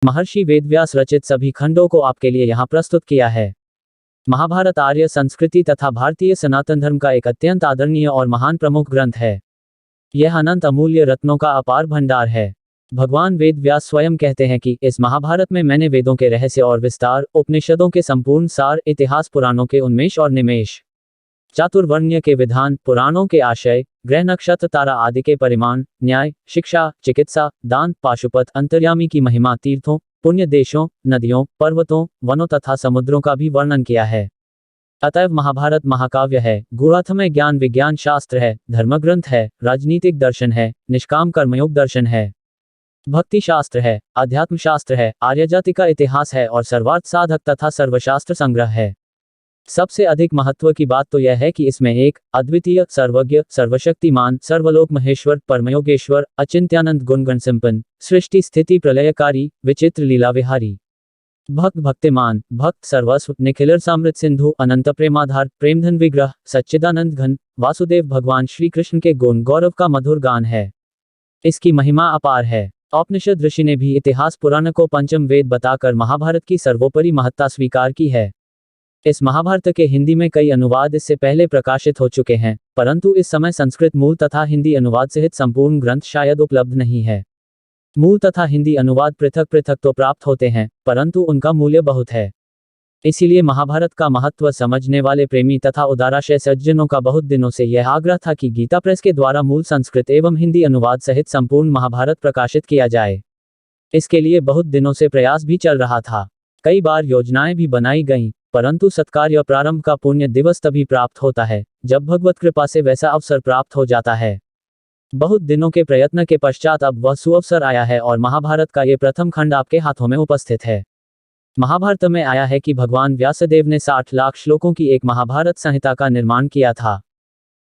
महर्षि वेदव्यास रचित सभी खंडों को आपके लिए यहाँ प्रस्तुत किया है। महाभारत आर्य संस्कृति तथा भारतीय सनातन धर्म का एक अत्यंत आदरणीय और महान प्रमुख ग्रंथ है। यह अनंत अमूल्य रत्नों का अपार भंडार है। भगवान वेद व्यास स्वयं कहते हैं कि इस महाभारत में मैंने वेदों के रहस्य और विस्तार, उपनिषदों के संपूर्ण सार, इतिहास, पुराणों के उन्मेष और निमेष, चातुर्वर्ण्य के विधान, पुराणों के आशय, ग्रह नक्षत्र तारा आदि के परिमाण, न्याय, शिक्षा, चिकित्सा, दान, पाशुपत, अंतर्यामी की महिमा, तीर्थों, पुण्य देशों, नदियों, पर्वतों, वनों तथा समुद्रों का भी वर्णन किया है। अतएव महाभारत महाकाव्य है, गूढ़ार्थमय ज्ञान विज्ञान शास्त्र है, धर्मग्रंथ है, राजनीतिक दर्शन है, निष्काम कर्मयोग दर्शन है, भक्ति शास्त्र है, अध्यात्म शास्त्र है, आर्यजाति का इतिहास है और सर्वार्थ साधक तथा सर्वशास्त्र संग्रह है। सबसे अधिक महत्व की बात तो यह है कि इसमें एक अद्वितीय, सर्वज्ञ, सर्वशक्तिमान, सर्वलोक महेश्वर, परमयोगेश्वर, अचिंत्यानंद, गुणगण संपन्न, सृष्टि स्थिति प्रलयकारी, विचित्र लीला विहारी, भक्त भक्तिमान, भक्त सर्वस्व, निखिलर सामृत सिंधु, अनंत प्रेमाधार, प्रेमधन विग्रह, सच्चिदानंद घन, वासुदेव भगवान श्री कृष्ण के गुण गौरव का मधुर गान है। इसकी महिमा अपार है। औपनिषद ऋषि ने भी इतिहास पुराण को पंचम वेद बताकर महाभारत की सर्वोपरि महत्ता स्वीकार की है। इस महाभारत के हिंदी में कई अनुवाद इससे पहले प्रकाशित हो चुके हैं, परंतु इस समय संस्कृत मूल तथा हिंदी अनुवाद सहित संपूर्ण ग्रंथ शायद उपलब्ध नहीं है। मूल तथा हिंदी अनुवाद पृथक पृथक तो प्राप्त होते हैं, परंतु उनका मूल्य बहुत है। इसीलिए महाभारत का महत्व समझने वाले प्रेमी तथा उदाराशय सज्जनों का बहुत दिनों से यह आग्रह था कि गीता प्रेस के द्वारा मूल संस्कृत एवं हिंदी अनुवाद सहित संपूर्ण महाभारत प्रकाशित किया जाए। इसके लिए बहुत दिनों से प्रयास भी चल रहा था। कई बार योजनाएं भी बनाई गईं, परंतु सत्कार्य प्रारंभ का पुण्य दिवस तभी प्राप्त होता है जब भगवत कृपा से वैसा अवसर प्राप्त हो जाता है। बहुत दिनों के प्रयत्न के पश्चात अब वह सुअवसर आया है और महाभारत का ये प्रथम खंड आपके हाथों में उपस्थित है। महाभारत में आया है कि भगवान व्यासदेव ने 60 लाख श्लोकों की एक महाभारत संहिता का निर्माण किया था।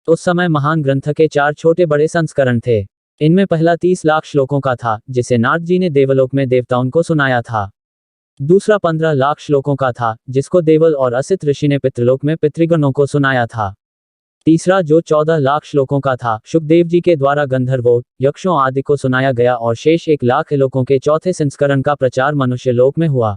उस समय महान ग्रंथ के 4 छोटे बड़े संस्करण थे। इनमें पहला 30 लाख श्लोकों का था, जिसे नारद जी ने देवलोक में देवताओं को सुनाया था। दूसरा 15 लाख श्लोकों का था, जिसको देवल और असित ऋषि ने पितृलोक में पितृगणों को सुनाया था। तीसरा जो 14 लाख श्लोकों का था, शुकदेव जी के द्वारा गंधर्वों, यक्षों आदि को सुनाया गया और शेष 1 लाख श्लोकों के चौथे संस्करण का प्रचार मनुष्य लोक में हुआ।